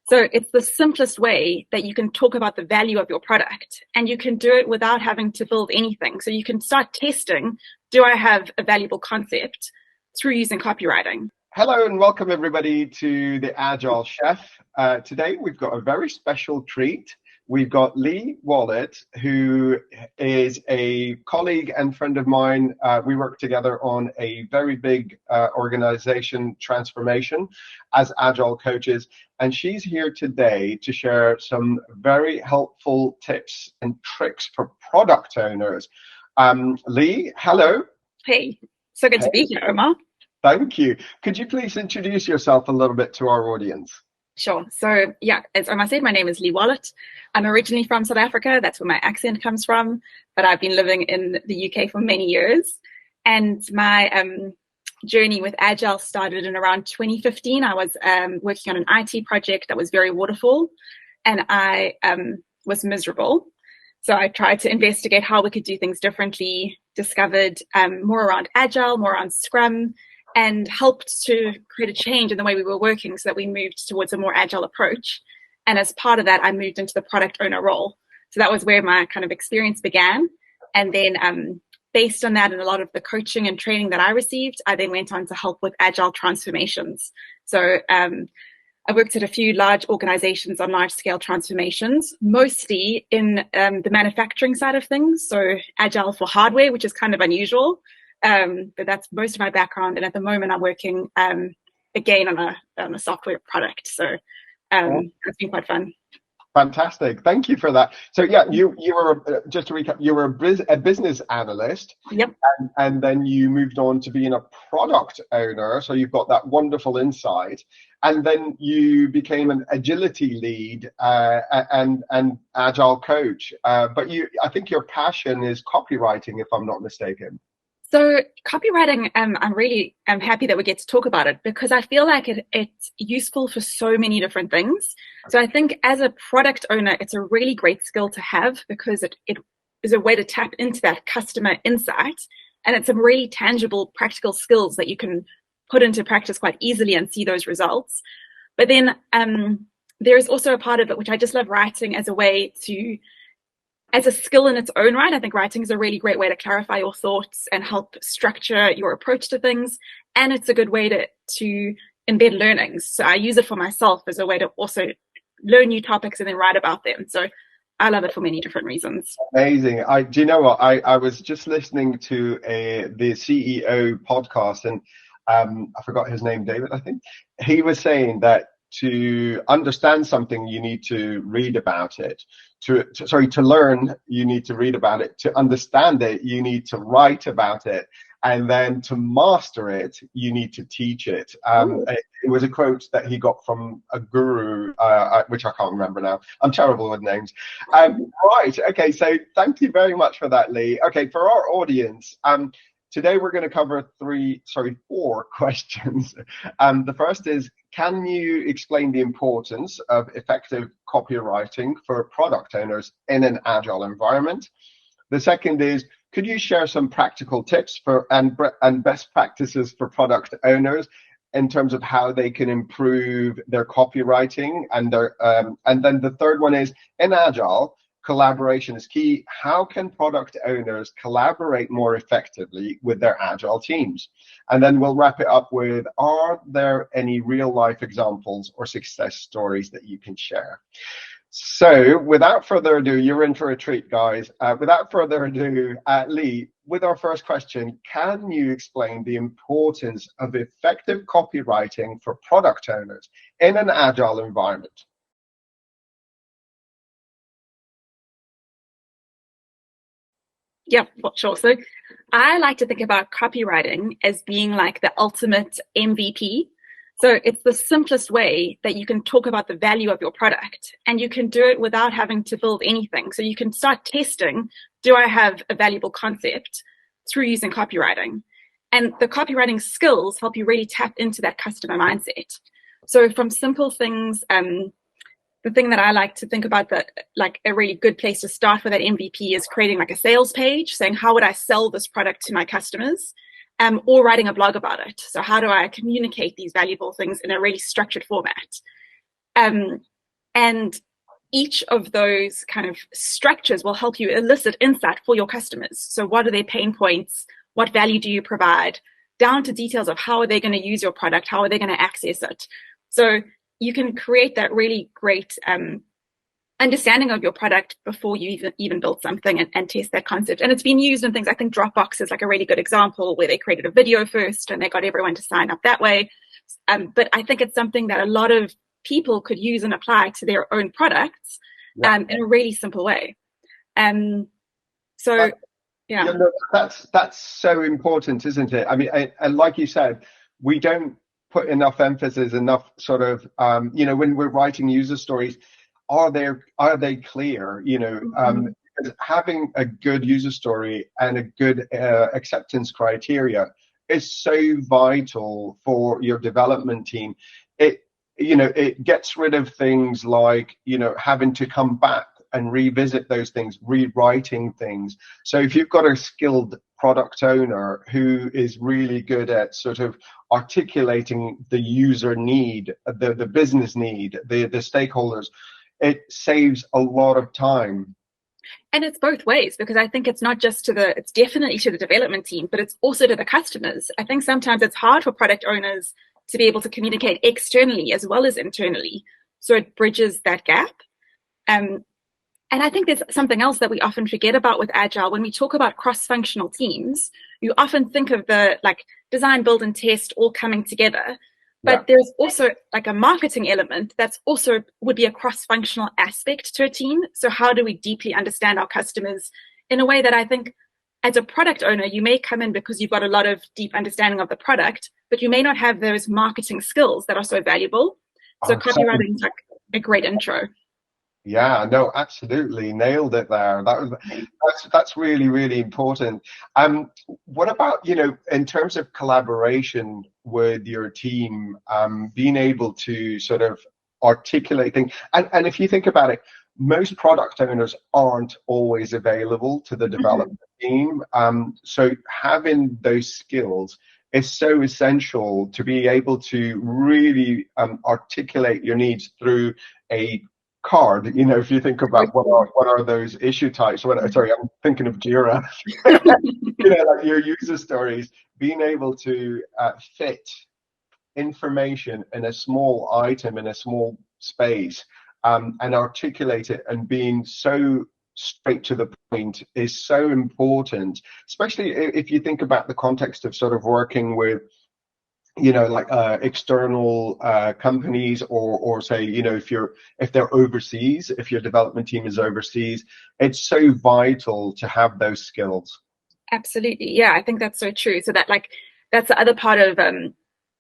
So it's the simplest way that you can talk about the value of your product, and you can do it without having to build anything. So you can start testing, do I have a valuable concept, through using copywriting. Hello and welcome everybody to the Agile Chef. Today we've got a very special treat. We've got Leigh Wallett, who is a colleague and friend of mine. We work together on a very big organization transformation as Agile coaches. And she's here today to share some very helpful tips and tricks for product owners. Leigh, hello. Hey, so good to be here, Omar. Thank you. Could you please introduce yourself a little bit to our audience? Sure. So yeah, as Omar said, my name is Leigh Wallett. I'm originally from South Africa. That's where my accent comes from. But I've been living in the UK for many years. And my journey with Agile started in around 2015. I was working on an IT project that was very waterfall, and I was miserable. So I tried to investigate how we could do things differently, discovered more around Agile, more around Scrum, and helped to create a change in the way we were working so that we moved towards a more agile approach. And as part of that, I moved into the product owner role. So that was where my kind of experience began. And then based on that and a lot of the coaching and training that I received, I then went on to help with agile transformations. So I worked at a few large organizations on large scale transformations, mostly in the manufacturing side of things. So agile for hardware, which is kind of unusual. But that's most of my background, and at the moment I'm working again on a software product. So it's been quite fun. Fantastic, thank you for that. So yeah, you were, just to recap, you were a business analyst. Yep. And then you moved on to being a product owner. So you've got that wonderful insight. And then you became an agility lead and agile coach. But I think your passion is copywriting, if I'm not mistaken. So copywriting, I'm really happy that we get to talk about it, because I feel like it's useful for so many different things. So I think as a product owner, it's a really great skill to have, because it is a way to tap into that customer insight. And it's some really tangible, practical skills that you can put into practice quite easily and see those results. But then there is also a part of it, which I just love writing as a way to, as a skill in its own right. I think writing is a really great way to clarify your thoughts and help structure your approach to things. And it's a good way to embed learnings. So I use it for myself as a way to also learn new topics and then write about them. So I love it for many different reasons. Amazing. Do you know what? I was just listening to the CEO podcast, and I forgot his name, David, I think. He was saying that to understand something, you need to read about it. To learn, you need to read about it. To understand it, you need to write about it. And then to master it, you need to teach it. It was a quote that he got from a guru, which I can't remember now. I'm terrible with names. Right. Okay. So thank you very much for that, Leigh. Okay. For our audience, today we're going to cover four questions. The first is, can you explain the importance of effective copywriting for product owners in an agile environment? The second is, could you share some practical tips and best practices for product owners in terms of how they can improve their copywriting? And then the third one is, in Agile, collaboration is key. How can product owners collaborate more effectively with their Agile teams? And then we'll wrap it up with, are there any real life examples or success stories that you can share? So without further ado, you're in for a treat, guys. Without further ado, Leigh, with our first question, can you explain the importance of effective copywriting for product owners in an Agile environment? Yeah, sure. So I like to think about copywriting as being like the ultimate MVP. So it's the simplest way that you can talk about the value of your product, and you can do it without having to build anything. So you can start testing, do I have a valuable concept, through using copywriting. And the copywriting skills help you really tap into that customer mindset. So from simple things, the thing that I like to think about, that like a really good place to start for that MVP is creating like a sales page, saying how would I sell this product to my customers, or writing a blog about it. So how do I communicate these valuable things in a really structured format? And each of those kind of structures will help you elicit insight for your customers. So what are their pain points? What value do you provide? Down to details of how are they going to use your product? How are they going to access it? So you can create that really great understanding of your product before you even build something and test that concept. And it's been used in things, I think Dropbox is like a really good example where they created a video first and they got everyone to sign up that way. But I think it's something that a lot of people could use and apply to their own products in a really simple way. That's so important, isn't it? I mean, and like you said, we don't put enough emphasis, enough sort of, when we're writing user stories, are they clear? Having a good user story and a good acceptance criteria is so vital for your development team. It gets rid of things like, having to come back and revisit those things, rewriting things. So if you've got a skilled product owner who is really good at sort of articulating the user need, the business need, the stakeholders, it saves a lot of time. And it's both ways, because I think it's not just it's definitely to the development team, but it's also to the customers. I think sometimes it's hard for product owners to be able to communicate externally as well as internally. So it bridges that gap. And I think there's something else that we often forget about with Agile. When we talk about cross-functional teams, you often think of the design, build, and test all coming together. But there's also a marketing element that's also would be a cross-functional aspect to a team. So how do we deeply understand our customers in a way that I think as a product owner, you may come in because you've got a lot of deep understanding of the product, but you may not have those marketing skills that are so valuable. So copywriting is a great intro. Yeah, no, absolutely. Nailed it there. That's really, really important. What about, in terms of collaboration with your team, being able to sort of articulate things? And if you think about it, most product owners aren't always available to the development team. So having those skills is so essential to be able to really articulate your needs through a card. If you think about what are those issue types, sorry, I'm thinking of Jira. Like your user stories, being able to fit information in a small item, in a small space, and articulate it, and being so straight to the point is so important, especially if you think about the context of sort of working with external companies, or say, if they're overseas, if your development team is overseas, it's so vital to have those skills. Absolutely. Yeah, I think that's so true. So that that's the other part of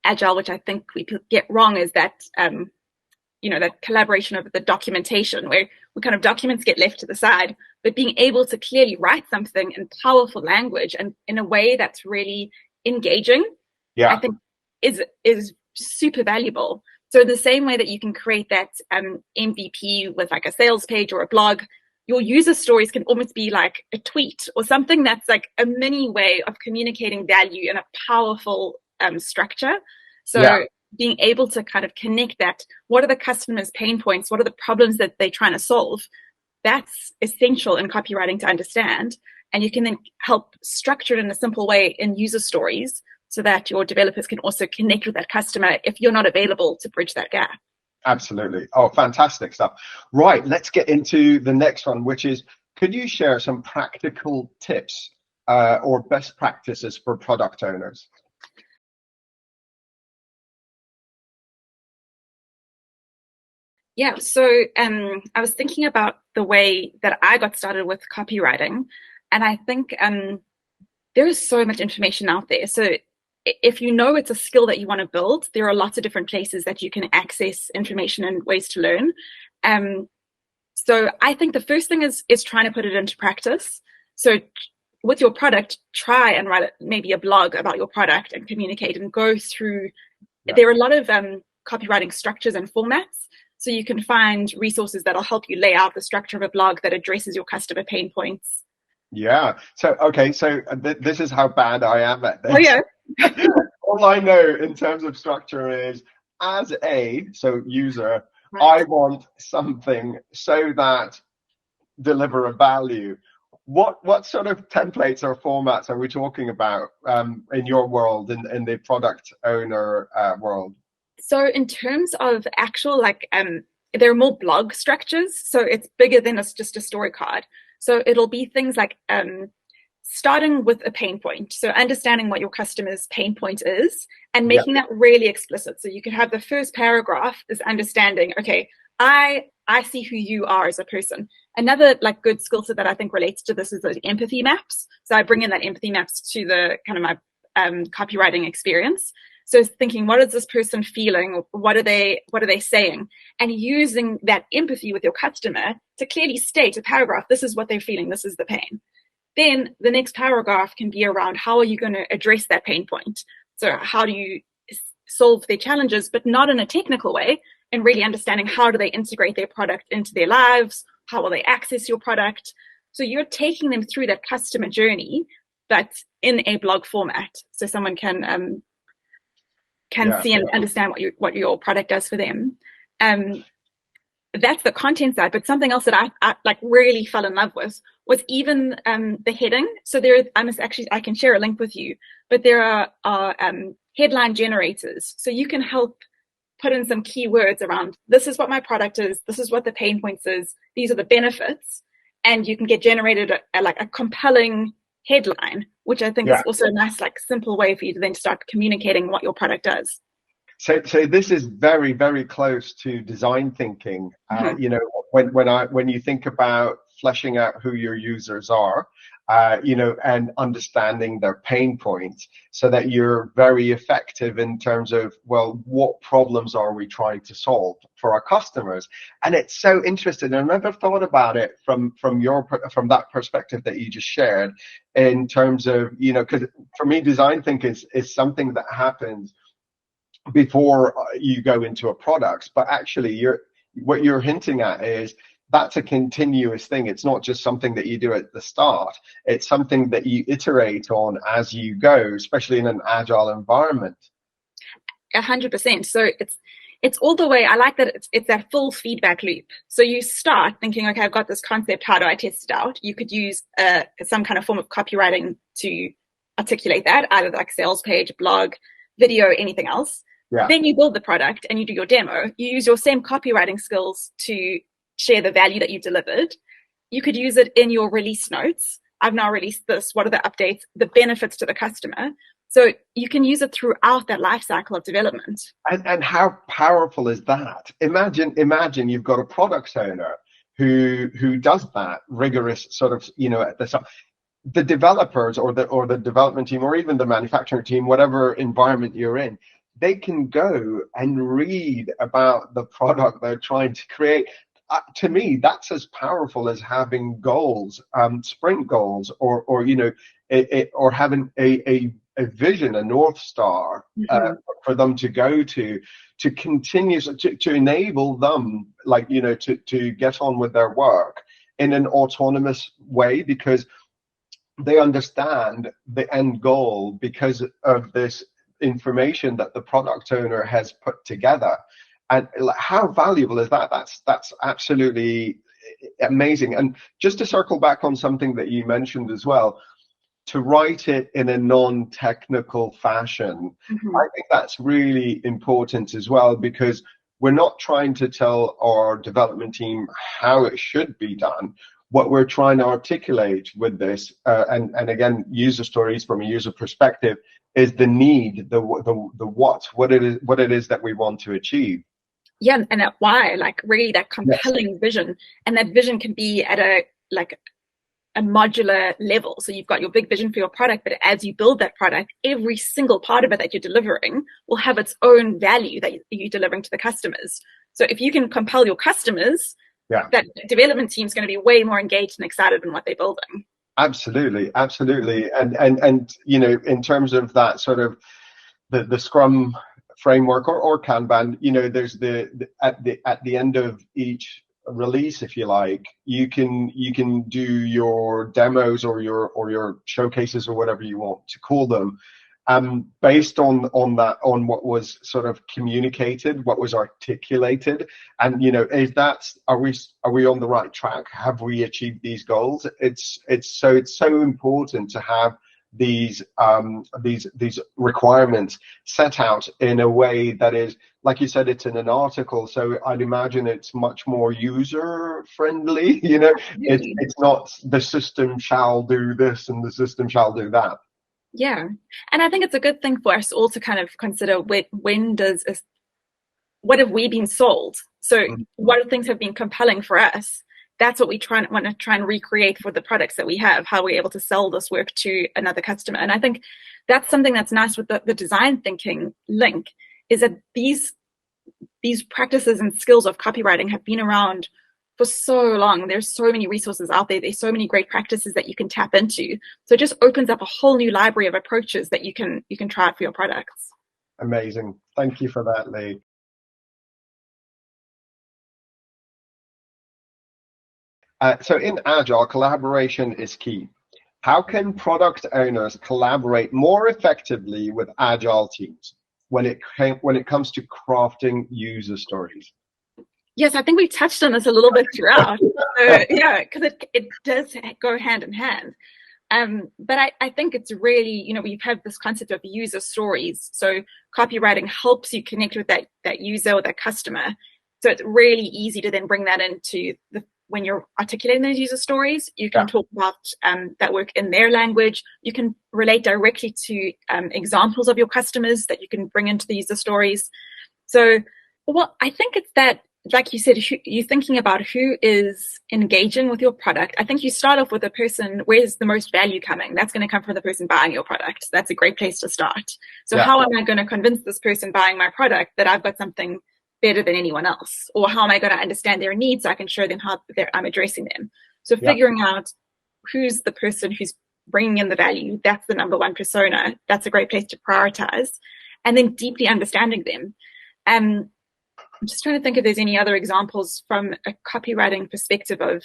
Agile, which I think we get wrong, is that that collaboration of the documentation, where documents get left to the side, but being able to clearly write something in powerful language and in a way that's really engaging, I think is super valuable. So the same way that you can create that MVP with a sales page or a blog, your user stories can almost be like a tweet or something that's like a mini way of communicating value in a powerful structure. So being able to kind of connect that, what are the customers' pain points? What are the problems that they're trying to solve? That's essential in copywriting to understand. And you can then help structure it in a simple way in user stories, so that your developers can also connect with that customer if you're not available to bridge that gap. Absolutely. Oh, fantastic stuff. Right, let's get into the next one, which is, could you share some practical tips or best practices for product owners? Yeah, so I was thinking about the way that I got started with copywriting, and I think there is so much information out there. So if it's a skill that you want to build, there are lots of different places that you can access information and ways to learn. So I think the first thing is trying to put it into practice. So with your product, try and write maybe a blog about your product and communicate and go through. There are a lot of copywriting structures and formats. So you can find resources that'll help you lay out the structure of a blog that addresses your customer pain points. Yeah. So, okay. So this is how bad I am at this. Oh, yeah. All I know in terms of structure is, as a user, I want something so that deliver a value. What sort of templates or formats are we talking about in your world, in the product owner world? So in terms of actual, there are more blog structures. So it's bigger than just a story card. So it'll be things like starting with a pain point. So understanding what your customer's pain point is and making that really explicit. So you could have the first paragraph is understanding, okay, I see who you are as a person. Another good skill set that I think relates to this is the empathy maps. So I bring in that empathy maps to the kind of my copywriting experience. So thinking, what is this person feeling? What are they saying? And using that empathy with your customer to clearly state a paragraph, this is what they're feeling, this is the pain. Then the next paragraph can be around how are you going to address that pain point? So how do you solve their challenges, but not in a technical way, and really understanding how do they integrate their product into their lives? How will they access your product? So you're taking them through that customer journey, but in a blog format, so someone can see and understand what your product does for them. That's the content side, but something else that I really fell in love with was even the heading. So I can share a link with you, but there are headline generators. So you can help put in some keywords around, this is what my product is, this is what the pain points is, these are the benefits, and you can get generated a compelling headline, which I think is also a nice simple way for you to then start communicating what your product does. So this is very, very close to design thinking. When you think about fleshing out who your users are, and understanding their pain points, so that you're very effective in terms of, well, what problems are we trying to solve for our customers? And it's so interesting. I never thought about it from that perspective that you just shared, in terms of, because for me, design thinking is something that happens before you go into a product, but actually what you're hinting at is that's a continuous thing. It's not just something that you do at the start. It's something that you iterate on as you go, especially in an agile environment. 100%. So it's all the way. I like that it's that full feedback loop. So you start thinking, okay, I've got this concept. How do I test it out? You could use some kind of form of copywriting to articulate that, either sales page, blog, video, anything else. Yeah. Then you build the product and you do your demo. You use your same copywriting skills to share the value that you delivered. You could use it in your release notes. I've now released this. What are the updates, the benefits to the customer? So you can use it throughout that life cycle of development. And how powerful is that? Imagine you've got a product owner who does that rigorous sort of, at the start. The developers or the development team, or even the manufacturing team, whatever environment you're in, they can go and read about the product they're trying to create. To me, that's as powerful as having goals, sprint goals, or having a vision, a North Star for them to go to continue to enable them, to get on with their work in an autonomous way, because they understand the end goal because of this information that the product owner has put together. And how valuable is that? That's absolutely amazing. And just to circle back on something that you mentioned as well, to write it in a non-technical fashion, I think that's really important as well, because we're not trying to tell our development team how it should be done. What we're trying to articulate with this, and again, user stories from a user perspective, is the need, the what it is that we want to achieve. Yeah, and that why, really that compelling vision, and that vision can be at a modular level. So you've got your big vision for your product, but as you build that product, every single part of it that you're delivering will have its own value that you're delivering to the customers. So if you can compel your customers, that development team is going to be way more engaged and excited in what they're building. Absolutely. And in terms of that sort of the Scrum framework or Kanban, there's at the end of each release, if you like, you can do your demos or your showcases or whatever you want to call them, based on what was sort of communicated, what was articulated, and are we on the right track? Have we achieved these goals? It's so important to have these requirements set out in a way that is, like you said, it's in an article, so I'd imagine it's much more user friendly. It's not the system shall do this and the system shall do that. Yeah, and I think it's a good thing for us all to kind of consider what have we been sold? So what things have been compelling for us? That's what we want to try and recreate for the products that we have, how we're able to sell this work to another customer. And I think that's something that's nice with the design thinking link, is that these practices and skills of copywriting have been around for so long. There's so many resources out there. There's so many great practices that you can tap into. So it just opens up a whole new library of approaches that you can try out for your products. Amazing. Thank you for that, Leigh. So in Agile, collaboration is key. How can product owners collaborate more effectively with Agile teams when it comes to crafting user stories? Yes, I think we touched on this a little bit throughout. So, yeah, because it does go hand in hand. But I think it's really, we've had this concept of user stories. So copywriting helps you connect with that user or that customer. So it's really easy to then bring that into when you're articulating those user stories. You can talk about that work in their language. You can relate directly to examples of your customers that you can bring into the user stories. So I think it's that, like you said, you're thinking about who is engaging with your product. I think you start off with the person, where's the most value coming? That's going to come from the person buying your product. That's a great place to start. So how am I going to convince this person buying my product that I've got something better than anyone else? Or how am I going to understand their needs so I can show them how I'm addressing them? So figuring out who's the person who's bringing in the value, that's the number one persona. That's a great place to prioritize. And then deeply understanding them. I'm just trying to think if there's any other examples from a copywriting perspective of,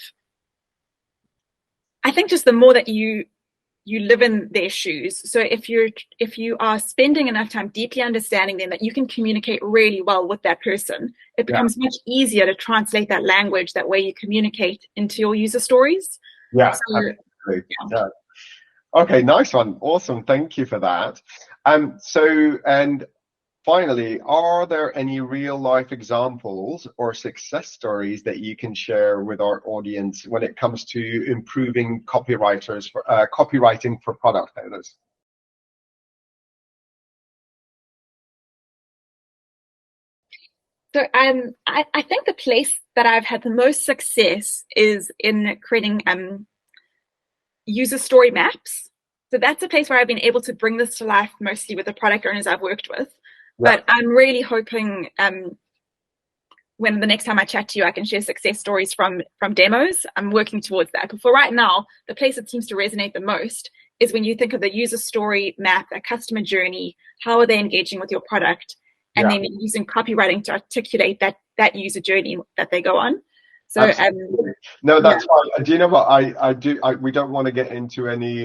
I think just the more that you live in their shoes. So if you are spending enough time deeply understanding them, that you can communicate really well with that person, it becomes much easier to translate that language, that way you communicate, into your user stories. Yeah. Okay, nice one. Awesome. Thank you for that. And finally, are there any real life examples or success stories that you can share with our audience when it comes to improving copywriting for product owners? So I think the place that I've had the most success is in creating user story maps. So that's a place where I've been able to bring this to life mostly with the product owners I've worked with. But I'm really hoping when the next time I chat to you, I can share success stories from demos. I'm working towards that. But for right now, the place that seems to resonate the most is when you think of the user story map, a customer journey, how are they engaging with your product? And then using copywriting to articulate that user journey that they go on. So no, that's fine. Do you know what we don't want to get into any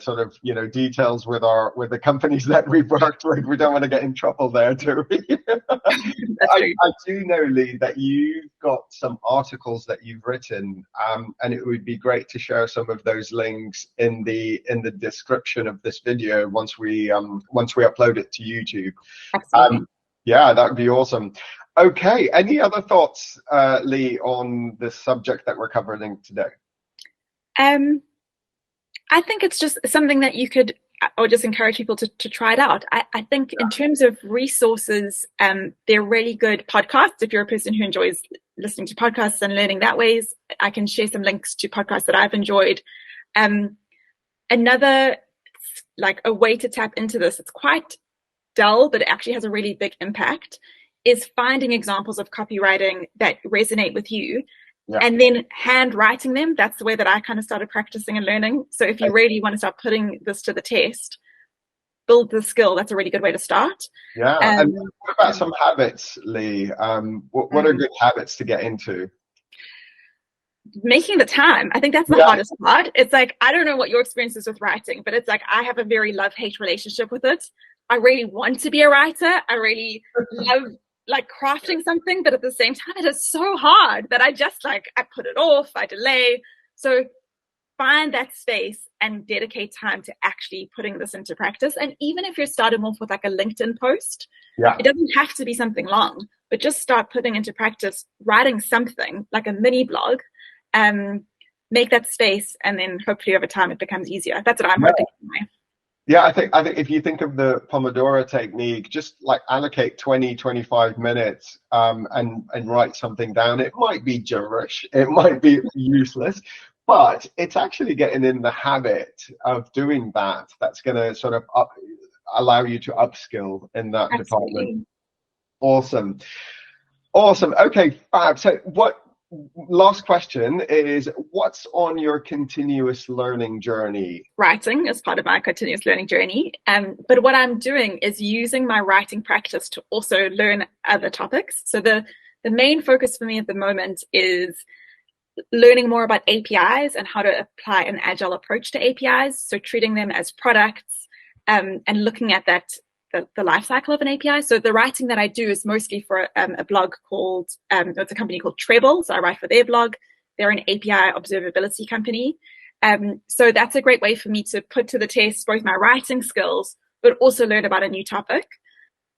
sort of details with the companies that we've worked with. We don't want to get in trouble there, do we? I do know, Leigh, that you've got some articles that you've written, and it would be great to share some of those links in the description of this video once we upload it to YouTube. Absolutely. Yeah, that would be awesome. Okay, any other thoughts, Leigh, on this subject that we're covering today? I think it's just something that you could, or just encourage people to try it out. I think in terms of resources, they're really good podcasts. If you're a person who enjoys listening to podcasts and learning that ways, I can share some links to podcasts that I've enjoyed. Another, like a way to tap into this, it's quite dull, but it actually has a really big impact, is finding examples of copywriting that resonate with you and then handwriting them. That's the way that I kind of started practicing and learning. So if you really want to start putting this to the test, build the skill, that's a really good way to start. Yeah. And what about some habits, Leigh? What are good habits to get into? making the time. I think that's the hardest part. It's like, I don't know what your experience is with writing, but it's like, I have a very love-hate relationship with it. I really want to be a writer. I really love like crafting something, but at the same time, it is so hard that I just like, I put it off, I delay. So find that space and dedicate time to actually putting this into practice. And even if you're starting off with like a LinkedIn post, it doesn't have to be something long, but just start putting into practice, writing something like a mini blog, make that space, and then hopefully over time it becomes easier. That's what I'm hoping. Yeah, I think if you think of the Pomodoro technique, just like allocate 20-25 minutes and write something down. It might be gibberish, it might be useless, but it's actually getting in the habit of doing that. That's going to sort of allow you to upskill in that department. Awesome. Okay, fab. So last question is, what's on your continuous learning journey? Writing is part of my continuous learning journey. But what I'm doing is using my writing practice to also learn other topics. So the main focus for me at the moment is learning more about APIs and how to apply an agile approach to APIs. So treating them as products, and looking at that the life cycle of an API. So the writing that I do is mostly for a blog called, it's a company called Treble. So I write for their blog. They're an API observability company. So that's a great way for me to put to the test both my writing skills, but also learn about a new topic.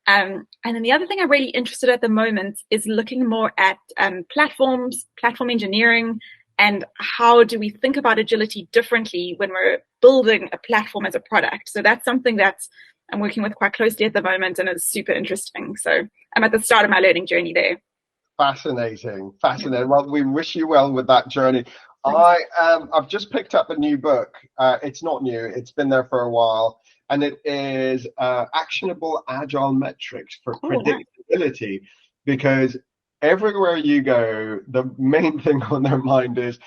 And then the other thing I'm really interested in at the moment is looking more at platform engineering, and how do we think about agility differently when we're building a platform as a product. So that's something that I'm working with quite closely at the moment, and it's super interesting. So I'm at the start of my learning journey there. Fascinating. Well, we wish you well with that journey. I've just picked up a new book. It's not new, it's been there for a while, and it is Actionable Agile Metrics for Predictability. Because everywhere you go, the main thing on their mind is,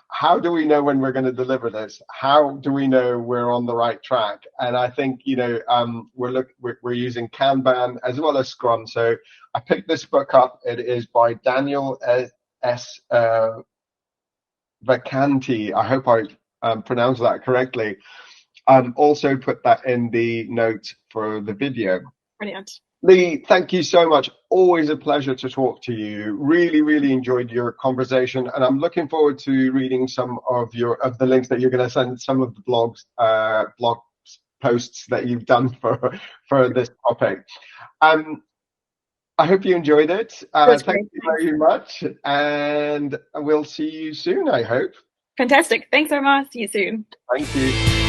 how do we know when we're going to deliver this? How do we know we're on the right track? And I think, we're using Kanban as well as Scrum. So I picked this book up. It is by Daniel S. Vacanti. I hope I pronounced that correctly. Also put that in the notes for the video. Brilliant. Leigh, thank you so much. Always a pleasure to talk to you. Really, really enjoyed your conversation, and I'm looking forward to reading some of the links that you're going to send, some of the blog posts that you've done for this topic. I hope you enjoyed it. Thank you very much, and we'll see you soon, I hope. Fantastic. Thanks so much. See you soon. Thank you.